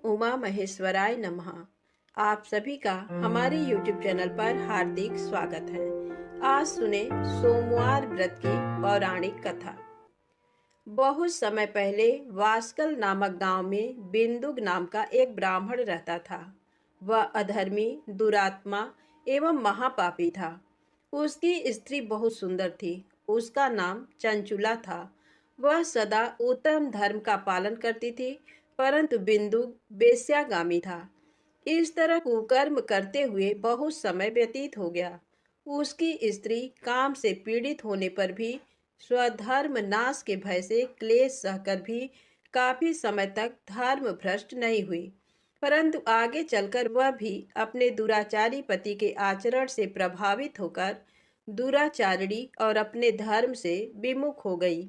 उमा महेश्वराय नमः। आप सभी का हमारे YouTube चैनल पर हार्दिक स्वागत है। आज सुने सोमवार व्रत की पौराणिक कथा। बहुत समय पहले वास्कल नामक गांव में बिंदुक नाम का एक ब्राह्मण रहता था। वह अधर्मी, दुरात्मा एवं महापापी था। उसकी स्त्री बहुत सुंदर थी। उसका नाम चंचुला था। वह सदा उत्तम धर्म का पालन करती थी, परंतु बिंदुक वेश्यागामी था। इस तरह कुकर्म करते हुए बहुत समय व्यतीत हो गया। उसकी स्त्री काम से पीड़ित होने पर भी स्वधर्म नाश के भय से क्लेश सहकर भी काफी समय तक धर्म भ्रष्ट नहीं हुई, परंतु आगे चलकर वह भी अपने दुराचारी पति के आचरण से प्रभावित होकर दुराचारिणी और अपने धर्म से विमुख हो गई।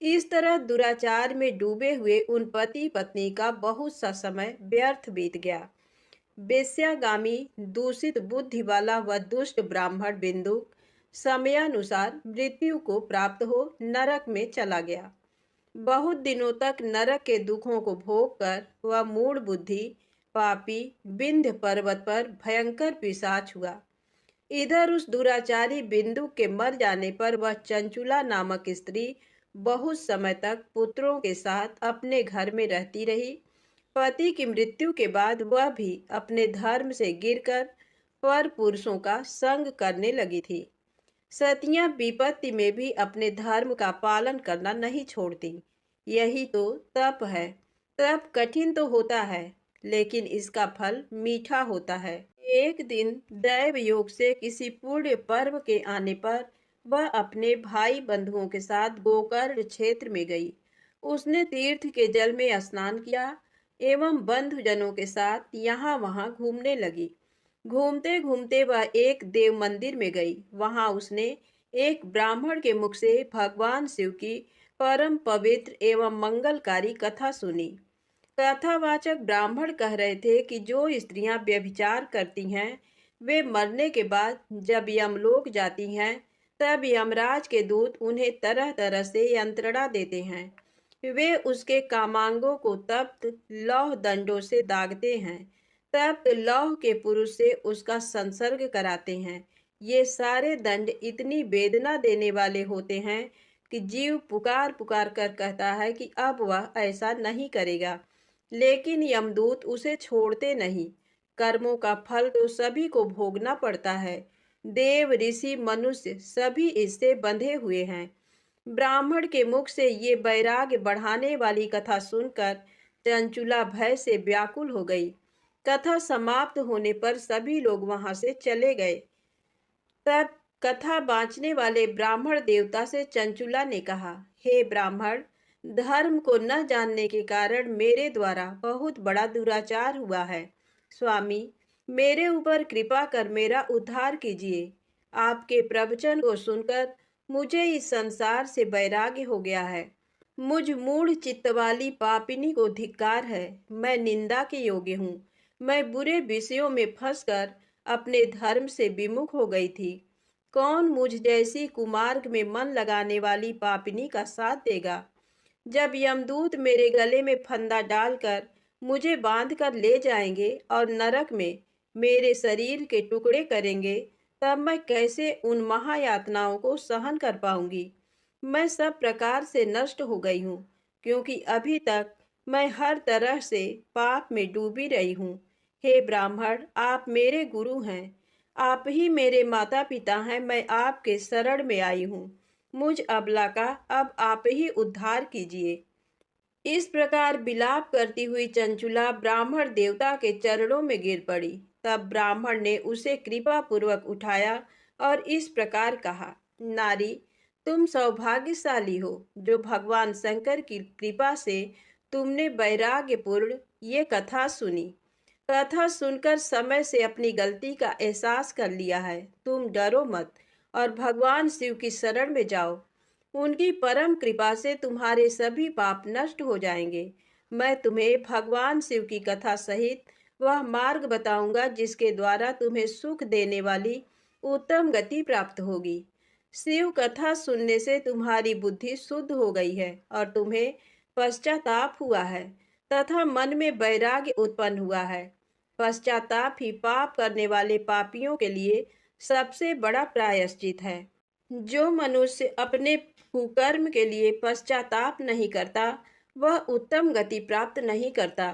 इस तरह दुराचार में डूबे हुए उन पति पत्नी का बहुत सा समय व्यर्थ बीत गया। वेश्यागामी, दूषित बुद्धि वाला व दुष्ट ब्राह्मण बिंदुक समयानुसार मृत्यु को प्राप्त हो नरक में चला गया। बहुत दिनों तक नरक के दुखों को भोग कर वह मूढ़ बुद्धि पापी विंध्य पर्वत पर भयंकर पिशाच हुआ। इधर उस दुराचारी बिंदु के मर जाने पर वह चंचुला नामक स्त्री बहुत समय तक पुत्रों के साथ अपने घर में रहती रही। पति की मृत्यु के बाद वह भी अपने धर्म से गिरकर पर पुरुषों का संग करने लगी थी। सतियां विपत्ति में भी अपने धर्म का पालन करना नहीं छोड़ती। यही तो तप है। तप कठिन तो होता है, लेकिन इसका फल मीठा होता है। एक दिन दैव योग से किसी पुण्य पर्व के आने पर वह अपने भाई बंधुओं के साथ गोकर्ण क्षेत्र में गई। उसने तीर्थ के जल में स्नान किया एवं बंधुजनों के साथ यहाँ वहाँ घूमने लगी। घूमते घूमते वह एक देव मंदिर में गई। वहां उसने एक ब्राह्मण के मुख से भगवान शिव की परम पवित्र एवं मंगलकारी कथा सुनी। कथावाचक ब्राह्मण कह रहे थे कि जो स्त्रियां व्यभिचार करती हैं वे मरने के बाद जब यमलोक जाती हैं तब यमराज के दूत उन्हें तरह तरह से यंत्रणा देते हैं। वे उसके कामांगों को तप्त लौह दंडों से दागते हैं। तप्त लौह के पुरुष से उसका संसर्ग कराते हैं। ये सारे दंड इतनी वेदना देने वाले होते हैं कि जीव पुकार पुकार कर कहता है कि अब वह ऐसा नहीं करेगा, लेकिन यमदूत उसे छोड़ते नहीं। कर्मों का फल तो सभी को भोगना पड़ता है। देव, ऋषि, मनुष्य सभी इससे बंधे हुए हैं। ब्राह्मण के मुख से ये वैराग्य बढ़ाने वाली कथा सुनकर चंचुला भय से व्याकुल हो गई। कथा समाप्त होने पर सभी लोग वहां से चले गए। तब कथा बांचने वाले ब्राह्मण देवता से चंचुला ने कहा, हे ब्राह्मण, धर्म को न जानने के कारण मेरे द्वारा बहुत बड़ा दुराचार हुआ है। स्वामी, मेरे ऊपर कृपा कर मेरा उद्धार कीजिए। आपके प्रवचन को सुनकर मुझे इस संसार से वैराग्य हो गया है। मुझ मूढ़ चित्त वाली पापिनी को धिक्कार है। मैं निंदा के योग्य हूँ। मैं बुरे विषयों में फंसकर अपने धर्म से विमुख हो गई थी। कौन मुझ जैसी कुमार्ग में मन लगाने वाली पापिनी का साथ देगा? जब यमदूत मेरे गले में फंदा डालकर मुझे बांध कर ले जाएंगे और नरक में मेरे शरीर के टुकड़े करेंगे, तब मैं कैसे उन महायातनाओं को सहन कर पाऊंगी? मैं सब प्रकार से नष्ट हो गई हूँ, क्योंकि अभी तक मैं हर तरह से पाप में डूबी रही हूँ। हे ब्राह्मण, आप मेरे गुरु हैं। आप ही मेरे माता पिता हैं। मैं आपके शरण में आई हूँ। मुझ अबला का अब आप ही उद्धार कीजिए। इस प्रकार विलाप करती हुई चंचुला ब्राह्मण देवता के चरणों में गिर पड़ी। तब ब्राह्मण ने उसे कृपा पूर्वक उठाया और इस प्रकार कहा, नारी, तुम सौभाग्यशाली हो जो भगवान शंकर की कृपा से तुमने वैराग्यपूर्ण ये कथा सुनी। कथा सुनकर समय से अपनी गलती का एहसास कर लिया है। तुम डरो मत और भगवान शिव की शरण में जाओ। उनकी परम कृपा से तुम्हारे सभी पाप नष्ट हो जाएंगे। मैं तुम्हें भगवान शिव की कथा सहित वह मार्ग बताऊंगा जिसके द्वारा तुम्हें सुख देने वाली उत्तम गति प्राप्त होगी। शिव कथा सुनने से तुम्हारी बुद्धि शुद्ध हो गई है और तुम्हें पश्चाताप हुआ है, तथा मन में वैराग्य उत्पन्न हुआ है। पश्चाताप ही पाप करने वाले पापियों के लिए सबसे बड़ा प्रायश्चित है। जो मनुष्य अपने कुकर्म के लिए पश्चाताप नहीं करता वह उत्तम गति प्राप्त नहीं करता,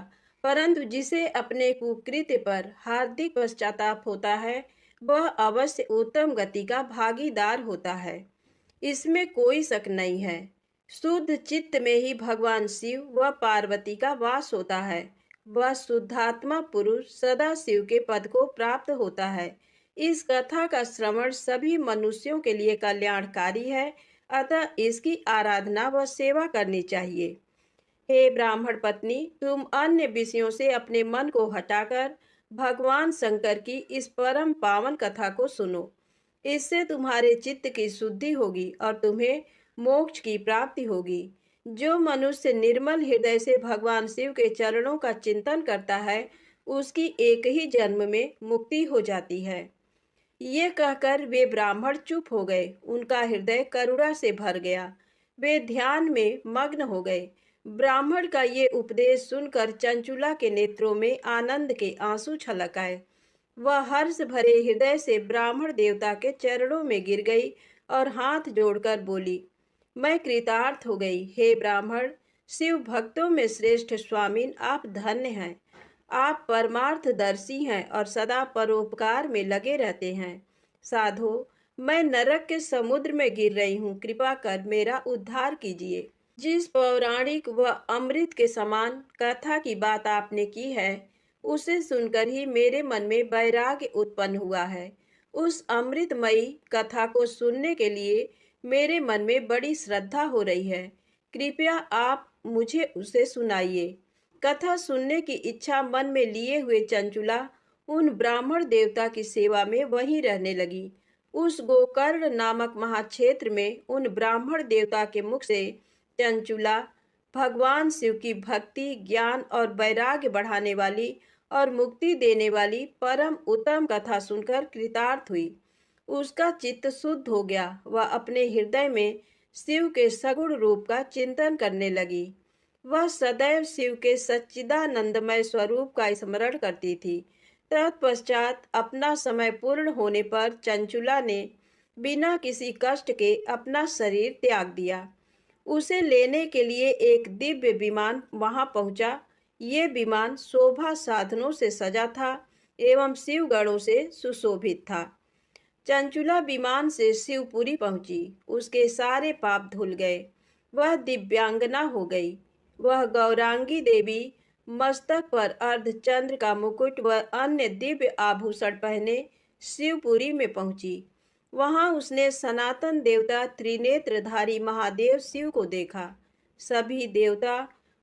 परंतु जिसे अपने कुकृत्य पर हार्दिक पश्चाताप होता है वह अवश्य उत्तम गति का भागीदार होता है। इसमें कोई शक नहीं है। शुद्ध चित्त में ही भगवान शिव व पार्वती का वास होता है। वह शुद्धात्मा पुरुष सदा शिव के पद को प्राप्त होता है। इस कथा का श्रवण सभी मनुष्यों के लिए कल्याणकारी है, अतः इसकी आराधना व सेवा करनी चाहिए। हे ब्राह्मण पत्नी, तुम अन्य विषयों से अपने मन को हटाकर भगवान शंकर की इस परम पावन कथा को सुनो। इससे तुम्हारे चित्त की शुद्धि होगी और तुम्हें मोक्ष की प्राप्ति होगी। जो मनुष्य निर्मल हृदय से भगवान शिव के चरणों का चिंतन करता है उसकी एक ही जन्म में मुक्ति हो जाती है। ये कहकर वे ब्राह्मण चुप हो गए। उनका हृदय करुणा से भर गया। वे ध्यान में मग्न हो गए। ब्राह्मण का ये उपदेश सुनकर चंचुला के नेत्रों में आनंद के आंसू छलक आए। वह हर्ष भरे हृदय से ब्राह्मण देवता के चरणों में गिर गई और हाथ जोड़कर बोली, मैं कृतार्थ हो गई। हे ब्राह्मण, शिव भक्तों में श्रेष्ठ स्वामीन, आप धन्य हैं। आप परमार्थदर्शी हैं और सदा परोपकार में लगे रहते हैं। साधो, मैं नरक के समुद्र में गिर रही हूँ, कृपा कर मेरा उद्धार कीजिए। जिस पौराणिक व अमृत के समान कथा की बात आपने की है उसे सुनकर ही मेरे मन में वैराग्य उत्पन्न हुआ है। उस अमृतमयी कथा को सुनने के लिए मेरे मन में बड़ी श्रद्धा हो रही है। कृपया आप मुझे उसे सुनाइए। कथा सुनने की इच्छा मन में लिए हुए चंचुला उन ब्राह्मण देवता की सेवा में वहीं रहने लगी। उस गोकर्ण नामक महाक्षेत्र में उन ब्राह्मण देवता के मुख से चंचुला भगवान शिव की भक्ति, ज्ञान और वैराग्य बढ़ाने वाली और मुक्ति देने वाली परम उत्तम कथा सुनकर कृतार्थ हुई। उसका चित्त शुद्ध हो गया। वह अपने हृदय में शिव के सगुण रूप का चिंतन करने लगी। वह सदैव शिव के सच्चिदानंदमय स्वरूप का स्मरण करती थी। तत्पश्चात अपना समय पूर्ण होने पर चंचुला ने बिना किसी कष्ट के अपना शरीर त्याग दिया। उसे लेने के लिए एक दिव्य विमान वहां पहुंचा। ये विमान शोभा साधनों से सजा था एवं शिवगणों से सुशोभित था। चंचुला विमान से शिवपुरी पहुंची। उसके सारे पाप धुल गए। वह दिव्यांगना हो गई। वह गौरांगी देवी मस्तक पर अर्धचंद्र का मुकुट व अन्य दिव्य आभूषण पहने शिवपुरी में पहुंची। वहां उसने सनातन देवता त्रिनेत्रधारी महादेव शिव को देखा। सभी देवता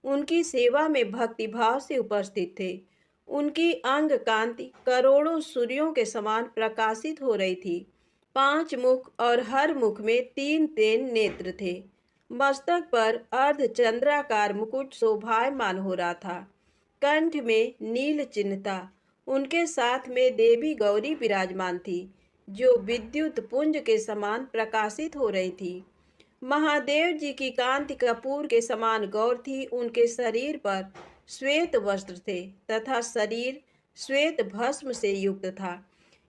उनकी सेवा में भक्तिभाव से उपस्थित थे। उनकी अंग कांति करोड़ों सूर्यों के समान प्रकाशित हो रही थी। 5 मुख और हर मुख में 3 नेत्र थे। मस्तक पर अर्धचंद्राकार मुकुट शोभायमान हो रहा था। कंठ में नील चिन्ह था। उनके साथ में देवी गौरी विराजमान थी जो विद्युत पुंज के समान प्रकाशित हो रही थी। महादेव जी की कांति कपूर के समान गौर थी। उनके शरीर पर श्वेत वस्त्र थे तथा शरीर श्वेत भस्म से युक्त था।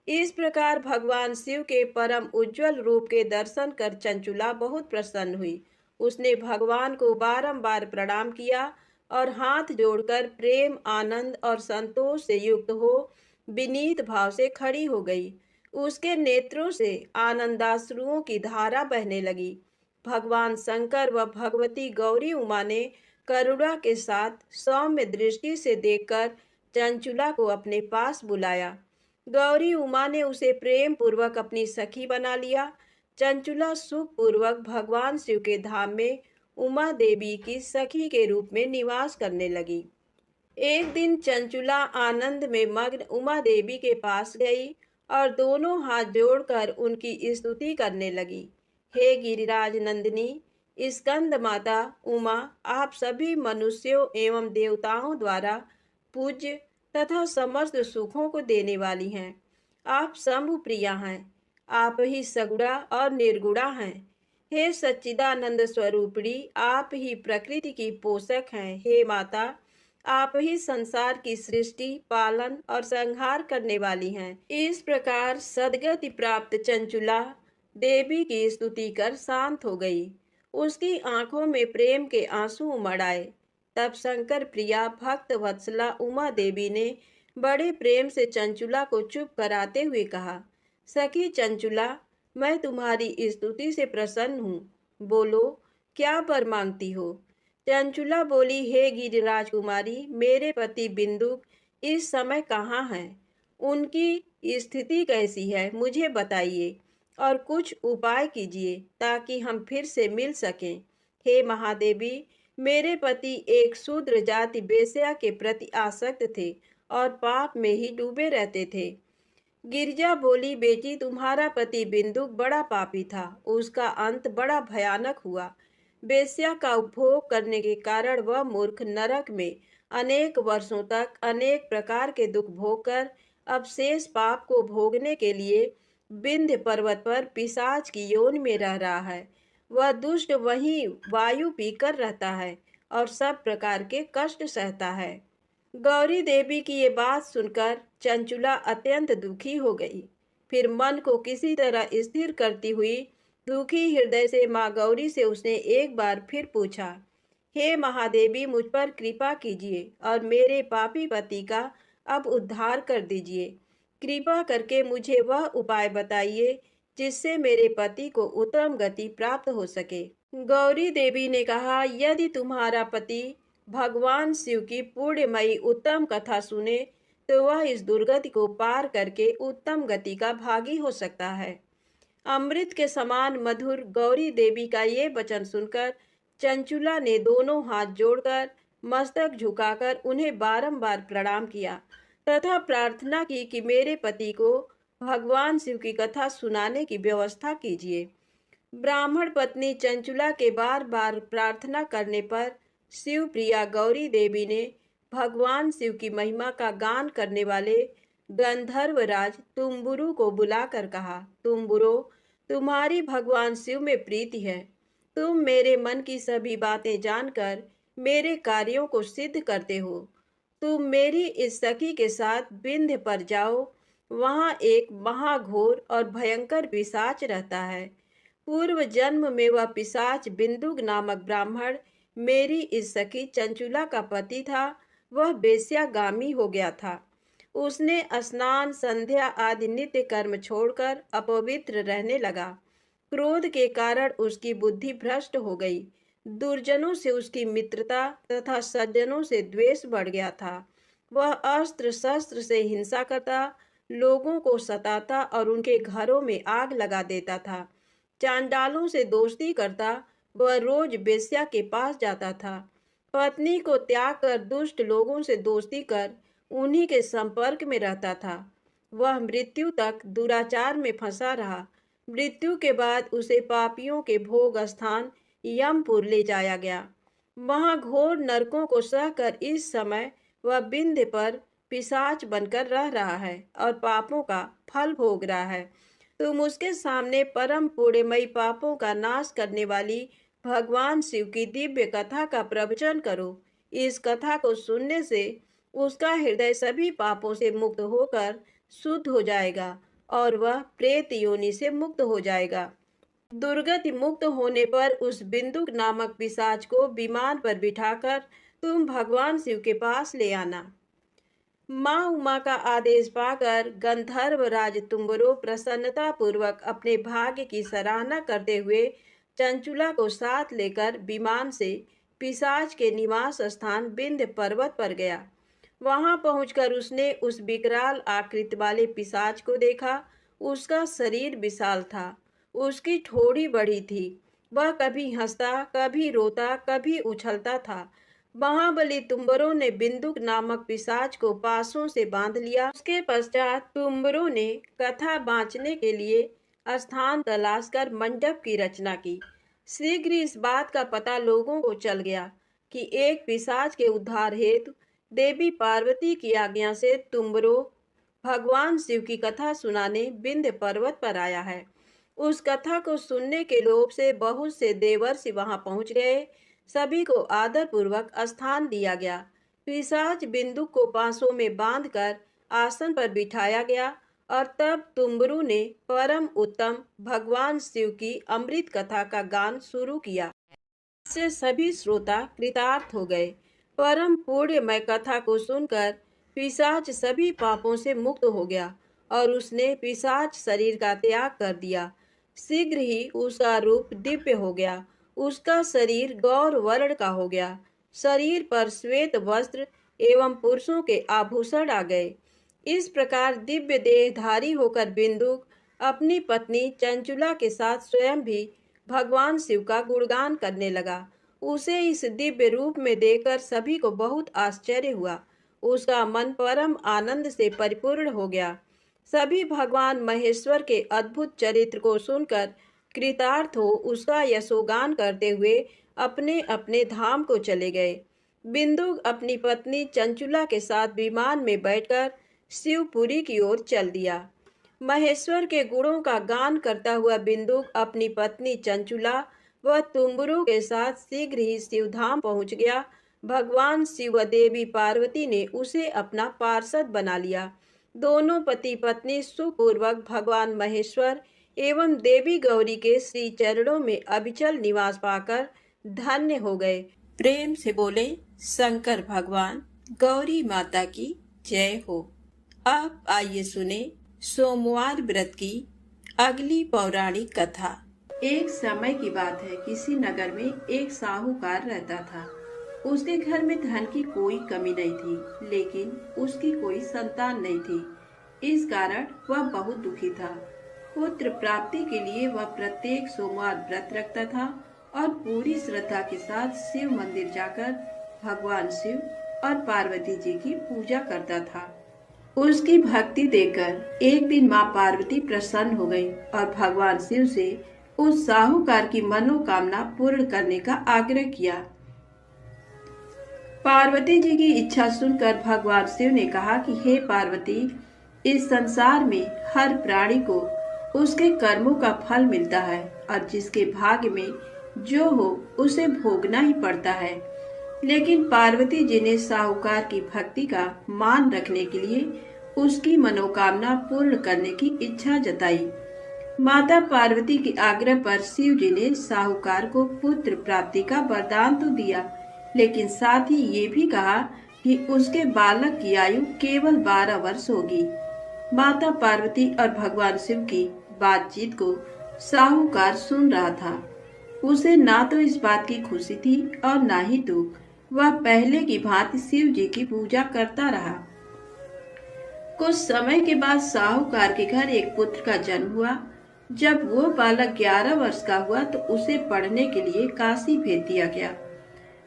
इस प्रकार भगवान शिव के परम उज्जवल रूप के दर्शन कर चंचुला बहुत प्रसन्न हुई। उसने भगवान को बारंबार प्रणाम किया और हाथ जोड़कर प्रेम, आनंद और संतोष से युक्त हो विनीत भाव से खड़ी हो गई। उसके नेत्रों से आनंदाश्रुओं की धारा बहने लगी। भगवान शंकर व भगवती गौरी उमा ने करुणा के साथ सौम्य दृष्टि से देखकर चंचुला को अपने पास बुलाया। गौरी उमा ने उसे प्रेम पूर्वक अपनी सखी बना लिया। चंचुला सुख पूर्वक भगवान शिव के धाम में उमा देवी की सखी के रूप में निवास करने लगी। एक दिन चंचुला आनंद में मग्न उमा देवी के पास गई और दोनों हाथ जोड़कर उनकी स्तुति करने लगी। हे गिरिराज नंदिनी, स्कंद माता उमा, आप सभी मनुष्यों एवं देवताओं द्वारा पूज्य तथा समस्त सुखों को देने वाली हैं। आप शंभु प्रिया हैं। आप ही सगुणा और निर्गुणा हैं। हे सच्चिदानंद स्वरूपिणी, आप ही प्रकृति की पोषक हैं। हे माता, आप ही संसार की सृष्टि, पालन और संहार करने वाली हैं। इस प्रकार सद्गति प्राप्त चंचुला देवी की स्तुति कर शांत हो गई। उसकी आंखों में प्रेम के आंसू उमड़ आए। तब शंकर प्रिया भक्त वत्सला उमा देवी ने बड़े प्रेम से चंचुला को चुप कराते हुए कहा, सखी चंचुला, मैं तुम्हारी स्तुति से प्रसन्न हूँ। बोलो, क्या वर मांगती हो? चंचुला बोली, हे गिरिराज कुमारी, मेरे पति बिंदुक इस समय कहाँ हैं? उनकी स्थिति कैसी है, मुझे बताइए और कुछ उपाय कीजिए ताकि हम फिर से मिल सकें। हे महादेवी, मेरे पति एक शूद्र जाति वेश्या के प्रति आसक्त थे और पाप में ही डूबे रहते थे। गिरिजा बोली, बेटी, तुम्हारा पति बिंदुक बड़ा पापी था, उसका अंत बड़ा भयानक हुआ। वेश्या का उपभोग करने के कारण वह मूर्ख नरक में अनेक वर्षों तक अनेक प्रकार के दुख भोगकर अब शेष पाप को भोगने के लिए विंध्य पर्वत पर पिशाच की योनि में रह रहा है। वह दुष्ट वहीं वायु पीकर रहता है और सब प्रकार के कष्ट सहता है। गौरी देवी की ये बात सुनकर चंचुला अत्यंत दुखी हो गई। फिर मन को किसी तरह स्थिर करती हुई दुखी हृदय से माँ गौरी से उसने एक बार फिर पूछा, हे महादेवी, मुझ पर कृपा कीजिए और मेरे पापी पति का अब उद्धार कर दीजिए। कृपा करके मुझे वह उपाय बताइए जिससे मेरे पति को उत्तम गति प्राप्त हो सके। गौरी देवी ने कहा, यदि तुम्हारा पति भगवान शिव की पुण्यमयी उत्तम कथा सुने तो वह इस दुर्गति को पार करके उत्तम गति का भागी हो सकता है। अमृत के समान मधुर गौरी देवी का ये वचन सुनकर चंचुला ने दोनों हाथ जोड़कर मस्तक झुकाकर उन्हें बारंबार प्रणाम किया तथा प्रार्थना की कि मेरे पति को भगवान शिव की कथा सुनाने की व्यवस्था कीजिए। ब्राह्मण पत्नी चंचुला के बार बार प्रार्थना करने पर शिव प्रिया गौरी देवी ने भगवान शिव की महिमा का गान करने वाले गंधर्वराज तुम्बुरु को बुलाकर कहा, तुम्बुरो, तुम्हारी भगवान शिव में प्रीति है। तुम मेरे मन की सभी बातें जानकर मेरे कार्यों को सिद्ध करते हो। तुम मेरी इस सखी के साथ विंध्य पर जाओ, वहाँ एक महाघोर और भयंकर पिशाच रहता है। पूर्व जन्म में वह पिशाच बिंदुक नामक ब्राह्मण मेरी इस सखी चंचुला का पति था। वह वेश्यागामी हो गया था। उसने स्नान, संध्या आदि नित्य कर्म छोड़कर अपवित्र रहने लगा। क्रोध के कारण उसकी बुद्धि भ्रष्ट हो गई। दुर्जनों से उसकी मित्रता तथा सज्जनों से द्वेष बढ़ गया था। वह अस्त्र शस्त्र से हिंसा करता, लोगों को सताता और उनके घरों में आग लगा देता था। चांडालों से दोस्ती करता, वह रोज वेश्या के पास जाता था। पत्नी को त्याग कर दुष्ट लोगों से दोस्ती कर उन्हीं के संपर्क में रहता था। वह मृत्यु तक दुराचार में फंसा रहा। मृत्यु के बाद उसे पापियों के भोग स्थान यमपुर ले जाया गया। वहां घोर नरकों को सहकर इस समय वह विंध्य पर पिशाच बनकर रह रहा है और पापों का फल भोग रहा है। तुम उसके सामने परम पुण्यमयी पापों का नाश करने वाली भगवान शिव की दिव्य कथा का प्रवचन करो। इस कथा को सुनने से उसका हृदय सभी पापों से मुक्त होकर शुद्ध हो जाएगा और वह प्रेत योनि से मुक्त हो जाएगा। दुर्गति मुक्त होने पर उस बिंदुक नामक पिशाच को विमान पर बिठाकर तुम भगवान शिव के पास ले आना। माँ उमा का आदेश पाकर गंधर्वराज तुम्बरो प्रसन्नता पूर्वक अपने भाग्य की सराहना करते हुए चंचुला को साथ लेकर विमान से पिशाच के निवास स्थान विंध्य पर्वत पर गया। वहां पहुंचकर उसने उस विकराल आकृति वाले पिशाच को देखा। उसका शरीर विशाल था, उसकी ठोड़ी बड़ी थी। वह कभी हंसता, कभी रोता, कभी उछलता था। महाबली तुम्बरों ने बिंदुक नामक पिशाच को पासों से बांध लिया। उसके पश्चात तुम्बरों ने कथा बाँचने के लिए स्थान तलाश कर मंडप की रचना की। शीघ्र इस बात का पता लोगों को चल गया कि एक पिशाच के उद्धार हेतु देवी पार्वती की आज्ञा से तुम्बरो भगवान शिव की कथा सुनाने विंध्य पर्वत पर आया है। उस कथा को सुनने के लोभ से बहुत से देवर्षि वहां पहुंच गए। सभी को आदर पूर्वक स्थान दिया गया। पिशाच बिंदुक को बांसों में बांधकर आसन पर बिठाया गया और तब तुम्बरू ने परम उत्तम भगवान शिव की अमृत कथा का गान शुरू किया। इससे सभी श्रोता कृतार्थ हो गए। परम पुण्यमय कथा को सुनकर पिशाच सभी पापों से मुक्त हो गया और उसने पिशाच शरीर का त्याग कर दिया। शीघ्र ही उसका रूप दिव्य हो गया। उसका शरीर गौर वर्ण का हो गया। शरीर पर श्वेत वस्त्र एवं पुरुषों के आभूषण आ गए। इस प्रकार दिव्य देहधारी होकर बिंदुक अपनी पत्नी चंचुला के साथ स्वयं भी भगवान शिव का गुणगान करने लगा। उसे इस दिव्य रूप में देखकर सभी को बहुत आश्चर्य हुआ। उसका मन परम आनंद से परिपूर्ण हो गया। सभी भगवान महेश्वर के अद्भुत चरित्र को सुनकर कृतार्थ हो उसका यशोगान करते हुए अपने अपने धाम को चले गए। बिंदुक अपनी पत्नी चंचुला के साथ विमान में बैठकर शिवपुरी की ओर चल दिया। महेश्वर के गुणों का गान करता हुआ बिंदुक अपनी पत्नी चंचुला व तुम्बरू के साथ शीघ्र ही शिवधाम पहुंच गया। भगवान शिव व देवी पार्वती ने उसे अपना पार्षद बना लिया। दोनों पति पत्नी सुपूर्वक भगवान महेश्वर एवं देवी गौरी के श्री चरणों में अविचल निवास पाकर धन्य हो गए। प्रेम से बोले शंकर भगवान गौरी माता की जय हो। अब आइए सुने सोमवार व्रत की अगली पौराणिक कथा। एक समय की बात है, किसी नगर में एक साहूकार रहता था। उसके घर में धन की कोई कमी नहीं थी, लेकिन उसकी कोई संतान नहीं थी। इस कारण वह बहुत दुखी था। पुत्र प्राप्ति के लिए वह प्रत्येक सोमवार व्रत रखता था और पूरी श्रद्धा के साथ शिव मंदिर जाकर भगवान शिव और पार्वती जी की पूजा करता था। उसकी भक्ति देखकर एक दिन माँ पार्वती प्रसन्न हो गई और भगवान शिव से उस साहूकार की मनोकामना पूर्ण करने का आग्रह किया। पार्वती जी की इच्छा सुनकर भगवान शिव ने कहा कि हे पार्वती, इस संसार में हर प्राणी को उसके कर्मों का फल मिलता है और जिसके भाग्य में जो हो उसे भोगना ही पड़ता है। लेकिन पार्वती जी ने साहूकार की भक्ति का मान रखने के लिए उसकी मनोकामना पूर्ण करने की इच्छा जताई। माता पार्वती के आग्रह पर शिव जी ने साहूकार को पुत्र प्राप्ति का वरदान तो दिया, लेकिन साथ ही ये भी कहा कि उसके बालक की आयु केवल 12 वर्ष होगी। माता पार्वती और भगवान शिव की बातचीत को साहूकार सुन रहा था। उसे ना तो इस बात की खुशी थी और ना ही दुख। वह पहले की भांति शिव जी की पूजा करता रहा। कुछ समय के बाद साहूकार के घर एक पुत्र का जन्म हुआ। जब वो बालक 11 वर्ष का हुआ तो उसे पढ़ने के लिए काशी भेज दिया गया।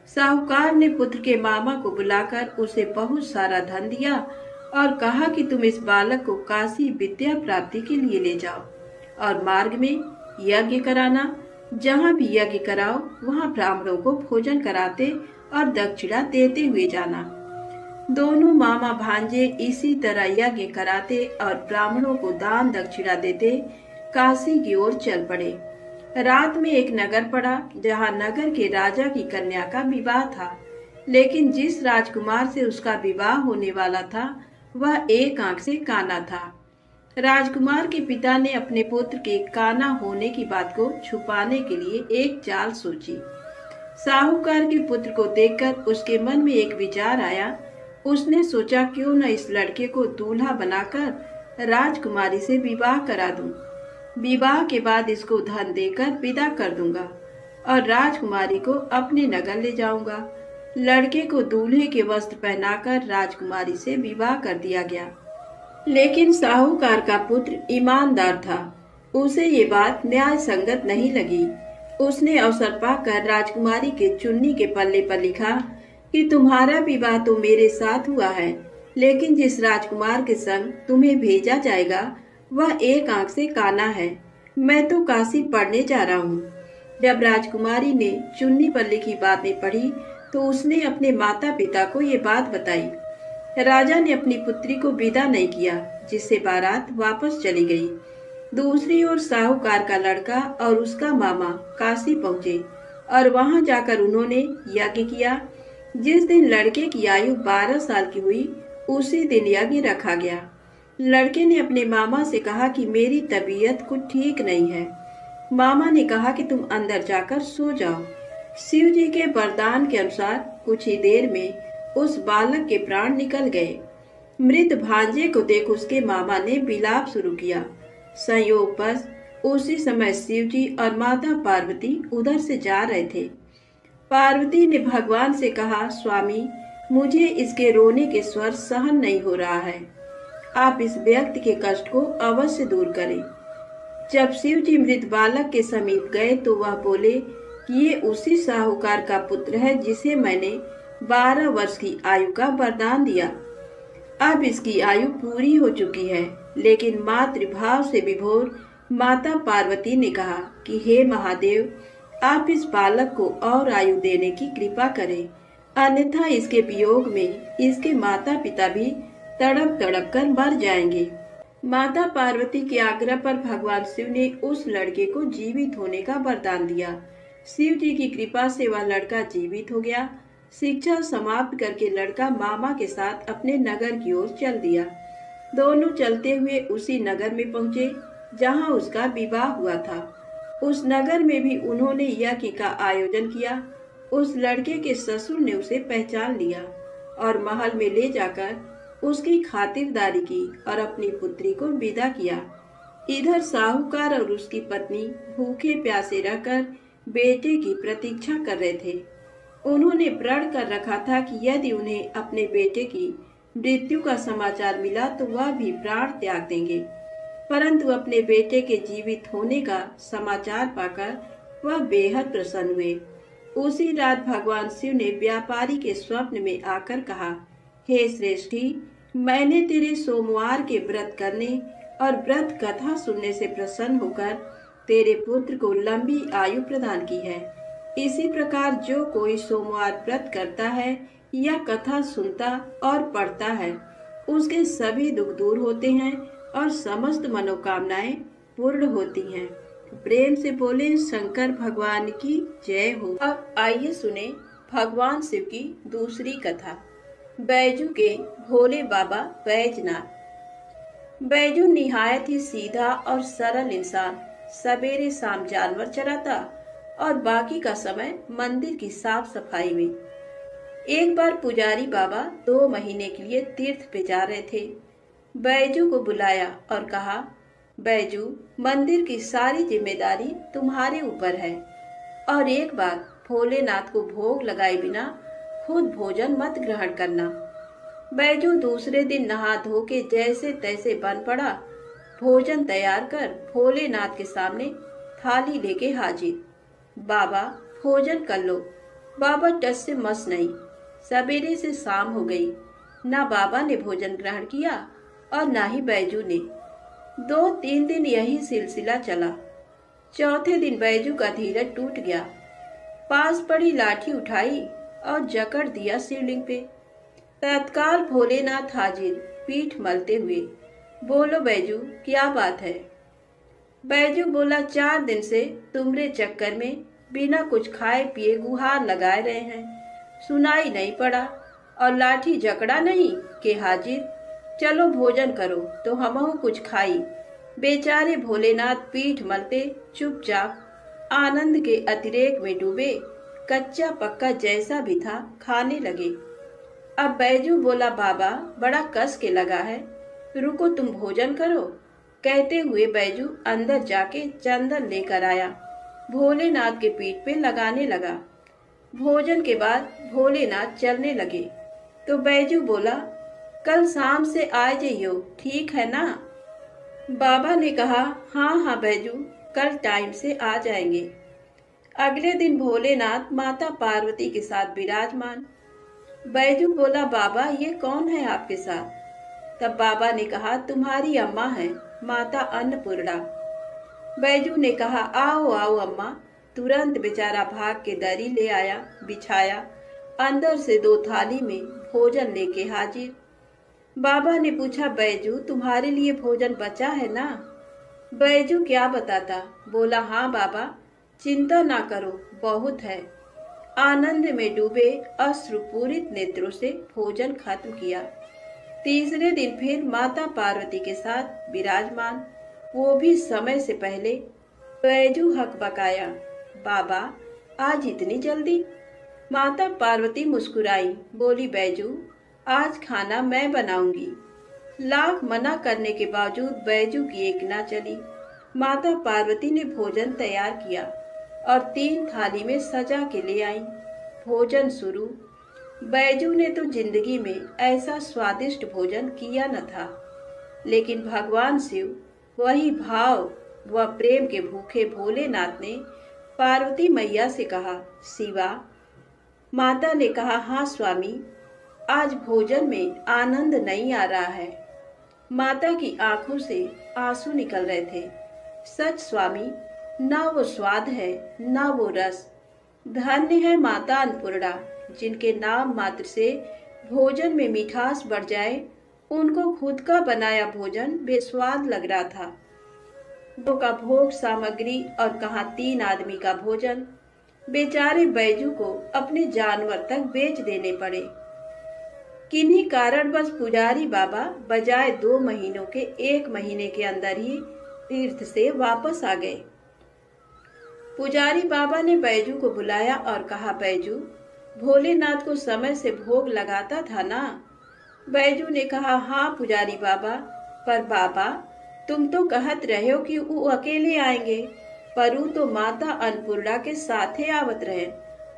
साहूकार ने पुत्र के मामा को बुलाकर उसे बहुत सारा धन दिया और कहा कि तुम इस बालक को काशी विद्या प्राप्ति के लिए ले जाओ और मार्ग में यज्ञ कराना। जहाँ भी यज्ञ कराओ वहाँ ब्राह्मणों को भोजन कराते और दक्षिणा देते हुए जाना। दोनों मामा भांजे इसी तरह यज्ञ कराते और ब्राह्मणों को दान दक्षिणा देते काशी की ओर चल पड़े। रात में एक नगर पड़ा जहाँ नगर के राजा की कन्या का विवाह था, लेकिन जिस राजकुमार से उसका विवाह होने वाला था वह एक आंख से काना था। राजकुमार के पिता ने अपने पुत्र के काना होने की बात को छुपाने के लिए एक चाल सोची। साहूकार के पुत्र को देखकर उसके मन में एक विचार आया। उसने सोचा क्यों न इस लड़के को दूल्हा बनाकर राजकुमारी से विवाह करा दूं। विवाह के बाद इसको धन देकर विदा कर दूंगा और राजकुमारी को अपने नगर ले जाऊंगा। लड़के को दूल्हे के वस्त्र पहनाकर राजकुमारी से विवाह कर दिया गया। लेकिन साहूकार का पुत्र ईमानदार था। उसे ये बात न्याय संगत नहीं लगी। उसने अवसर पाकर राजकुमारी के चुन्नी के पल्ले पर लिखा कि तुम्हारा विवाह तो मेरे साथ हुआ है, लेकिन जिस राजकुमार के संग तुम्हें भेजा जाएगा वह एक आंख से काना है। मैं तो काशी पढ़ने जा रहा हूँ। जब राजकुमारी ने चुन्नी पर लिखी बातें पढ़ी तो उसने अपने माता पिता को ये बात बताई। राजा ने अपनी पुत्री को विदा नहीं किया, जिससे बारात वापस चली गई। दूसरी ओर साहूकार का लड़का और उसका मामा काशी पहुँचे और वहां जाकर उन्होंने यज्ञ किया। जिस दिन लड़के की आयु 12 साल की हुई उसी दिन यज्ञ रखा गया। लड़के ने अपने मामा से कहा कि मेरी तबीयत कुछ ठीक नहीं है। मामा ने कहा कि तुम अंदर जाकर सो जाओ। शिव जी के वरदान के अनुसार कुछ ही देर में उस बालक के प्राण निकल गए। मृत भांजे को देख उसके मामा ने विलाप शुरू किया। संयोगवश उसी समय शिव जी और माता पार्वती उधर से जा रहे थे। पार्वती ने भगवान से कहा, स्वामी, मुझे इसके रोने के स्वर सहन नहीं हो रहा है। आप इस व्यक्ति के कष्ट को अवश्य दूर करें। जब शिव जी मृत बालक के समीप गए तो वह बोले कि ये उसी साहूकार का पुत्र है जिसे मैंने 12 वर्ष की आयु का वरदान दिया। अब इसकी आयु पूरी हो चुकी है। लेकिन मातृभाव से विभोर माता पार्वती ने कहा कि हे महादेव, आप इस बालक को और आयु देने की कृपा करें, अन्यथा इसके वियोग में इसके माता पिता भी तड़प तड़प कर मर जाएंगे। माता पार्वती के आग्रह पर भगवान शिव ने उस लड़के को जीवित होने का वरदान दिया। शिव जी की कृपा से वह लड़का जीवित हो गया। शिक्षा समाप्त करके लड़का मामा के साथ अपने नगर की ओर चल दिया। दोनों चलते हुए उसी नगर में पहुंचे जहां उसका विवाह हुआ था। उस नगर में भी उन्होंने यज्ञ का आयोजन किया। उस लड़के के ससुर ने उसे पहचान लिया और महल में ले जाकर उसकी खातिरदारी की और अपनी पुत्री को विदा किया। इधर साहूकार और उसकी पत्नी भूखे प्यासे रहकर बेटे की प्रतीक्षा कर रहे थे। उन्होंने प्रण कर रखा था कि यदि उन्हें अपने बेटे की मृत्यु का समाचार मिला तो वह भी प्राण त्याग देंगे। परंतु अपने बेटे के जीवित होने का समाचार पाकर वह बेहद प्रसन्न हुए। उसी रात भगवान शिव ने व्यापारी के स्वप्न में आकर कहा, हे श्रेष्ठी, मैंने तेरे सोमवार के व्रत करने और व्रत कथा सुनने से प्रसन्न होकर तेरे पुत्र को लंबी आयु प्रदान की है। इसी प्रकार जो कोई सोमवार व्रत करता है या कथा सुनता और पढ़ता है, उसके सभी दुख दूर होते हैं और समस्त मनोकामनाएं पूर्ण होती हैं। प्रेम से बोले शंकर भगवान की जय हो। अब आइए सुने भगवान शिव की दूसरी कथा, बैजू के भोले बाबा बैजनाथ। बैजू निहायत ही सीधा और सरल इंसान सवेरे शाम जानवर चराता और बाकी का समय मंदिर की साफ सफाई में। एक बार पुजारी बाबा 2 महीने के लिए तीर्थ पे जा रहे थे। बैजू को बुलाया और कहा, बैजू, मंदिर की सारी जिम्मेदारी तुम्हारे ऊपर है और एक बार भोलेनाथ को भोग लगाए बिना खुद भोजन मत ग्रहण करना। बैजू दूसरे दिन नहा धो के जैसे तैसे बन पड़ा। भोजन तैयार कर भोलेनाथ के सामने थाली लेके हाजिर। बाबा, भोजन कर लो। बाबा टस से मस नहीं। सवेरे से शाम हो गई, ना बाबा ने भोजन ग्रहण किया और ना ही बैजू ने। 2-3 दिन यही सिलसिला चला। चौथे दिन बैजू का धीरज टूट गया। पास पड़ी लाठी उठाई और जकड़ दिया शिवलिंग पे। तत्काल भोलेनाथ हाजिर, पीठ मलते हुए। बोलो बैजू, क्या बात है? बैजू बोला, 4 दिन से तुम्हारे चक्कर में बिना कुछ खाए पिए गुहार लगाए रहे हैं, सुनाई नहीं पड़ा और लाठी जकड़ा नहीं के हाजिर। चलो भोजन करो तो हमहु कुछ खाई। बेचारे भोलेनाथ पीठ मलते चुपचाप आनंद के अतिरेक में डूबे, कच्चा पक्का जैसा भी था खाने लगे। अब बैजू बोला, बाबा, बड़ा कस के लगा है, रुको तुम भोजन करो। कहते हुए बैजू अंदर जाके चंदन लेकर आया, भोलेनाथ के पीठ पे लगाने लगा। भोजन के बाद भोलेनाथ चलने लगे तो बैजू बोला, कल शाम से आ जाइयो, ठीक है ना? बाबा ने कहा, हाँ हाँ बैजू, कल टाइम से आ जाएंगे। अगले दिन भोलेनाथ माता पार्वती के साथ विराजमान। बैजू बोला, बाबा, ये कौन है आपके साथ? तब बाबा ने कहा, तुम्हारी अम्मा है, माता अन्नपूर्णा। बैजू ने कहा, आओ आओ अम्मा। तुरंत बेचारा भाग के दरी ले आया, बिछाया, अंदर से 2 थाली में भोजन लेके हाजिर। बाबा ने पूछा, बैजू, तुम्हारे लिए भोजन बचा है ना? बैजू क्या बताता, बोला, हाँ बाबा, चिंता ना करो, बहुत है। आनंद में डूबे अश्रुपूरित नेत्रों से भोजन खत्म किया। तीसरे दिन फिर माता पार्वती के साथ विराजमान, वो भी समय से पहले। बैजू हकबकाया, बाबा आज इतनी जल्दी? माता पार्वती मुस्कुराई, बोली बैजू आज खाना मैं बनाऊंगी। लाख मना करने के बावजूद बैजू की एक ना चली। माता पार्वती ने भोजन तैयार किया और 3 थाली में सजा के ले आई। भोजन शुरू। बैजू ने तो जिंदगी में ऐसा स्वादिष्ट भोजन किया न था, लेकिन भगवान शिव वही भाव व प्रेम के भूखे भोलेनाथ ने पार्वती मैया से कहा, शिवा। माता ने कहा, हाँ स्वामी, आज भोजन में आनंद नहीं आ रहा है। माता की आंखों से आंसू निकल रहे थे। सच स्वामी, ना वो स्वाद है ना वो रस। धन्य है माता अन्नपूर्णा, जिनके नाम मात्र से भोजन में मिठास बढ़ जाए। उनको खुद का बनाया भोजन बेस्वाद लग रहा था। दो का भोग सामग्री और कहाँ 3 आदमी का भोजन। बेचारे बैजू को अपने जानवर तक बेच देने पड़े। किन्हीं कारणवश पुजारी बाबा बजाय 2 महीनों के 1 महीने के अंदर ही तीर्थ से वापस आ गए। पुजारी बाबा ने बैजू को बुलाया और कहा, बैजू, भोलेनाथ को समय से भोग लगाता था ना? बैजू ने कहा, हाँ पुजारी बाबा, पर बाबा तुम तो कहत रहे हो कि वो अकेले आएंगे, पर वो तो माता अन्नपूर्णा के साथे आवत रहें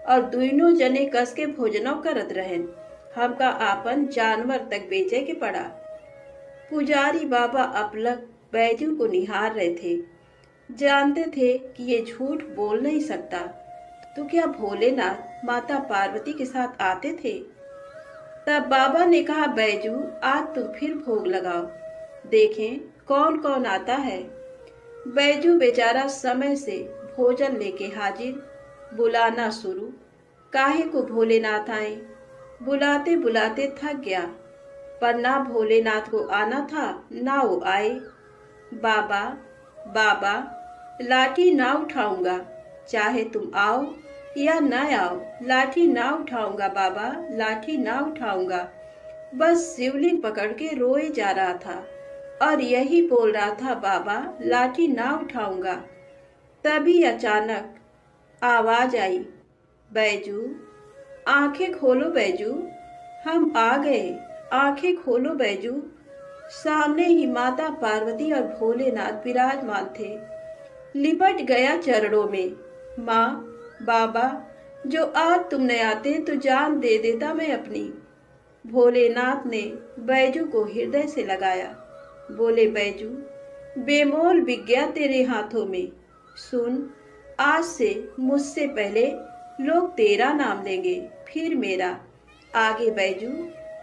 और दोनों जने कस के भोजनों करत रहें। हमका आपन जानवर तक बेचे के पड़ा। पुजारी बाबा अपलक बैजू को निहार रहे थे। जानते थे कि ये झूठ बोल नहीं सकता। तो क्या भोलेनाथ माता पार्वती के साथ आते थे? तब बाबा ने कहा, बैजू आज तुम फिर भोग लगाओ, देखें कौन कौन आता है। बैजू बेचारा समय से भोजन लेके हाजिर। बुलाना शुरू। काहे को भोलेनाथ आए? बुलाते बुलाते थक गया, पर ना भोलेनाथ को आना था ना वो आए। बाबा बाबा, लाठी ना उठाऊंगा, चाहे तुम आओ या न आओ, लाठी ना उठाऊंगा बाबा, लाठी ना उठाऊंगा। बस शिवलिंग पकड़ के रोए जा रहा था और यही बोल रहा था, बाबा लाठी ना उठाऊंगा। तभी अचानक आवाज आई, बैजू आंखें खोलो बैजू, हम आ गए, आंखें खोलो बैजू। सामने ही माता पार्वती और भोलेनाथ विराजमान थे। लिपट गया चरणों में। माँ, बाबा, जो आज तुम न आते तो जान दे देता मैं अपनी। भोलेनाथ ने बैजू को हृदय से लगाया। बोले, बैजू बेमोल विज्ञा तेरे हाथों में। सुन, आज से मुझसे पहले लोग तेरा नाम लेंगे, फिर मेरा। आगे बैजू,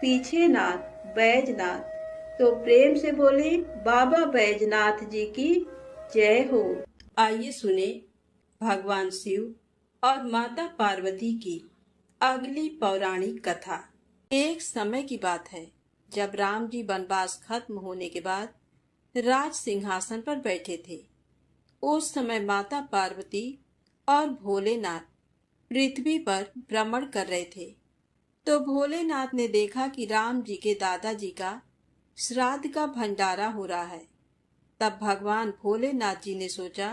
पीछे नाथ, बैजनाथ। तो प्रेम से बोले, बाबा बैजनाथ जी की जय हो। आइए सुने भगवान शिव और माता पार्वती की अगली पौराणिक कथा। एक समय की बात है, जब राम जी वनवास खत्म होने के बाद राज सिंहासन पर बैठे थे। उस समय माता पार्वती और भोलेनाथ पृथ्वी पर भ्रमण कर रहे थे। तो भोलेनाथ ने देखा कि राम जी के दादाजी का श्राद्ध का भंडारा हो रहा है। तब भगवान भोलेनाथ जी ने सोचा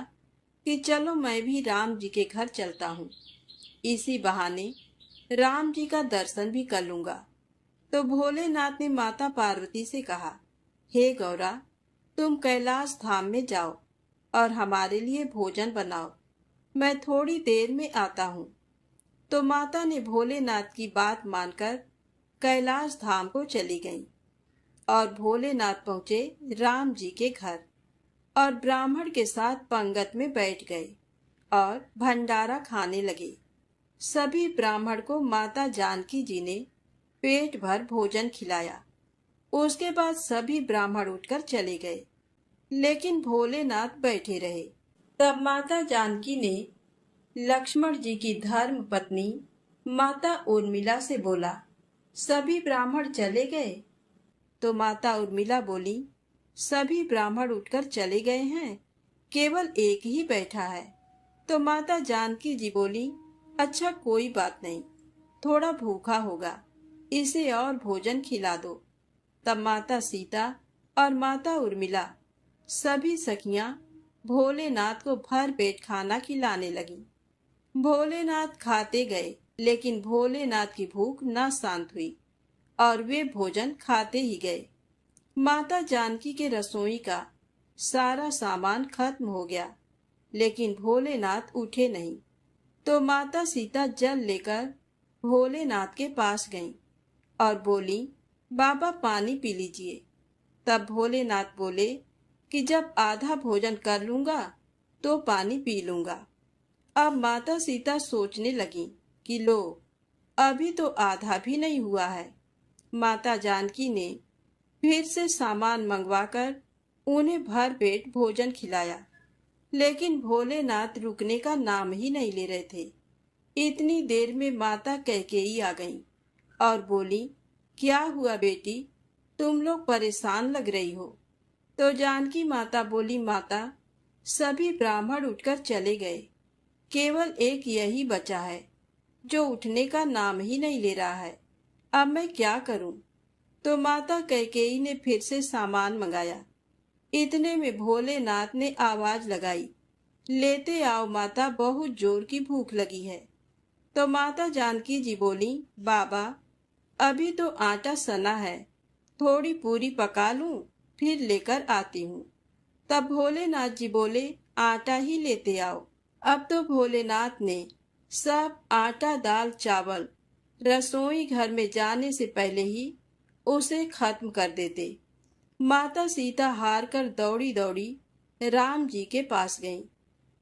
कि चलो मैं भी राम जी के घर चलता हूँ, इसी बहाने राम जी का दर्शन भी कर लूंगा। तो भोलेनाथ ने माता पार्वती से कहा, हे गौरा, तुम कैलाश धाम में जाओ और हमारे लिए भोजन बनाओ, मैं थोड़ी देर में आता हूँ। तो माता ने भोलेनाथ की बात मानकर कैलाश धाम को चली गईं और भोलेनाथ पहुंचे राम जी के घर और ब्राह्मण के साथ पंगत में बैठ गए और भंडारा खाने लगे। सभी ब्राह्मण को माता जानकी जी ने पेट भर भोजन खिलाया। उसके बाद सभी ब्राह्मण उठकर चले गए, लेकिन भोलेनाथ बैठे रहे। तब माता जानकी ने लक्ष्मण जी की धर्म पत्नी माता उर्मिला से बोला, सभी ब्राह्मण चले गए? तो माता उर्मिला बोली, सभी ब्राह्मण उठकर चले गए हैं, केवल एक ही बैठा है। तो माता जानकी जी बोली, अच्छा कोई बात नहीं, थोड़ा भूखा होगा, इसे और भोजन खिला दो। तब माता सीता और माता उर्मिला सभी सखियां भोलेनाथ को भर पेट खाना खिलाने लगी। भोलेनाथ खाते गए, लेकिन भोलेनाथ की भूख न शांत हुई और वे भोजन खाते ही गए। माता जानकी के रसोई का सारा सामान खत्म हो गया, लेकिन भोलेनाथ उठे नहीं। तो माता सीता जल लेकर भोलेनाथ के पास गईं और बोली, बाबा पानी पी लीजिए। तब भोलेनाथ बोले कि जब आधा भोजन कर लूंगा तो पानी पी लूंगा। अब माता सीता सोचने लगी कि लो, अभी तो आधा भी नहीं हुआ है। माता जानकी ने फिर से सामान मंगवाकर उन्हें भर पेट भोजन खिलाया, लेकिन भोलेनाथ रुकने का नाम ही नहीं ले रहे थे। इतनी देर में माता कैकेयी आ गईं और बोली, क्या हुआ बेटी, तुम लोग परेशान लग रही हो। तो जानकी माता बोली, माता सभी ब्राह्मण उठकर चले गए, केवल एक यही बचा है जो उठने का नाम ही नहीं ले रहा है। अब मैं क्या करूं। तो माता कैकेयी ने फिर से सामान मंगाया। इतने में भोलेनाथ ने आवाज लगाई, लेते आओ माता, बहुत जोर की भूख लगी है। तो माता जानकी जी बोली, बाबा अभी तो आटा सना है, थोड़ी पूरी पका लूं, फिर लेकर आती हूँ। तब भोलेनाथ जी बोले, आटा ही लेते आओ। अब तो भोलेनाथ ने सब आटा दाल चावल रसोई घर में जाने से पहले ही उसे खत्म कर देते। माता सीता हार कर दौड़ी दौड़ी राम जी के पास गईं।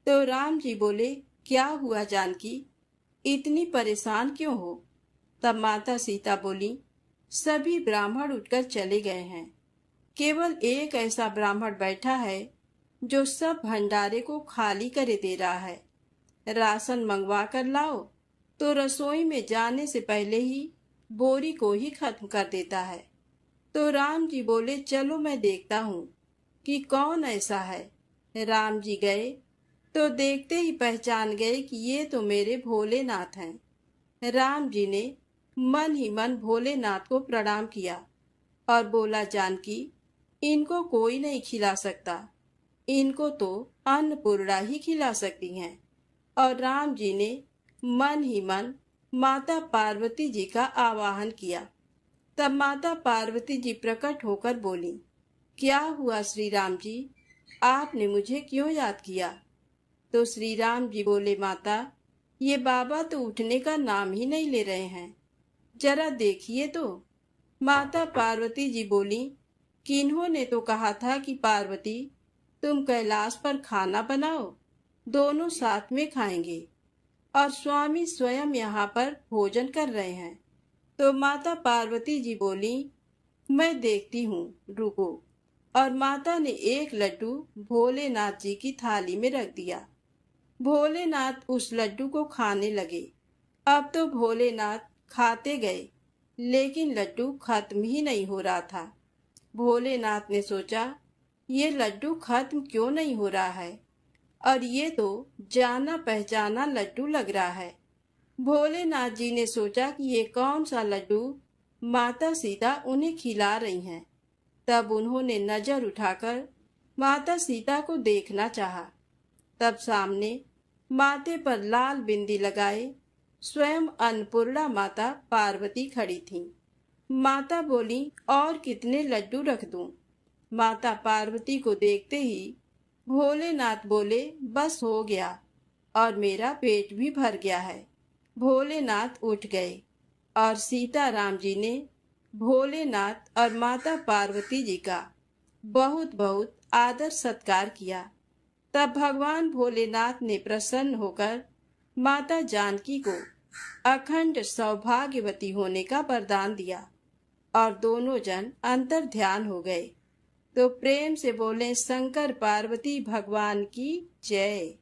तो राम जी बोले, क्या हुआ जानकी, इतनी परेशान क्यों हो। तब माता सीता बोली, सभी ब्राह्मण उठकर चले गए हैं, केवल एक ऐसा ब्राह्मण बैठा है जो सब भंडारे को खाली करे दे रहा है। राशन मंगवा कर लाओ तो रसोई में जाने से पहले ही बोरी को ही खत्म कर देता है। तो राम जी बोले, चलो मैं देखता हूँ कि कौन ऐसा है। राम जी गए तो देखते ही पहचान गए कि ये तो मेरे भोलेनाथ हैं। राम जी ने मन ही मन भोलेनाथ को प्रणाम किया और बोला, जानकी इनको कोई नहीं खिला सकता, इनको तो अन्नपूर्णा ही खिला सकती हैं। और राम जी ने मन ही मन माता पार्वती जी का आवाहन किया। तब माता पार्वती जी प्रकट होकर बोली, क्या हुआ श्री राम जी, आपने मुझे क्यों याद किया। तो श्री राम जी बोले, माता ये बाबा तो उठने का नाम ही नहीं ले रहे हैं, जरा देखिए तो। माता पार्वती जी बोली, किन्होंने तो कहा था कि पार्वती तुम कैलाश पर खाना बनाओ, दोनों साथ में खाएंगे, और स्वामी स्वयं यहाँ पर भोजन कर रहे हैं। तो माता पार्वती जी बोली, मैं देखती हूँ, रुको। और माता ने एक लड्डू भोलेनाथ जी की थाली में रख दिया। भोलेनाथ उस लड्डू को खाने लगे। अब तो भोलेनाथ खाते गए, लेकिन लड्डू खत्म ही नहीं हो रहा था। भोलेनाथ ने सोचा, ये लड्डू खत्म क्यों नहीं हो रहा है, और ये तो जाना पहचाना लड्डू लग रहा है। भोलेनाथ जी ने सोचा कि ये कौन सा लड्डू माता सीता उन्हें खिला रही हैं। तब उन्होंने नजर उठाकर माता सीता को देखना चाहा। तब सामने माथे पर लाल बिंदी लगाए स्वयं अन्नपूर्णा माता पार्वती खड़ी थीं। माता बोली, और कितने लड्डू रख दूं। माता पार्वती को देखते ही भोलेनाथ बोले, बस हो गया, और मेरा पेट भी भर गया है। भोलेनाथ उठ गए और सीता राम जी ने भोलेनाथ और माता पार्वती जी का बहुत बहुत आदर सत्कार किया। तब भगवान भोलेनाथ ने प्रसन्न होकर माता जानकी को अखंड सौभाग्यवती होने का वरदान दिया और दोनों जन अंतर ध्यान हो गए। तो प्रेम से बोले, शंकर पार्वती भगवान की जय।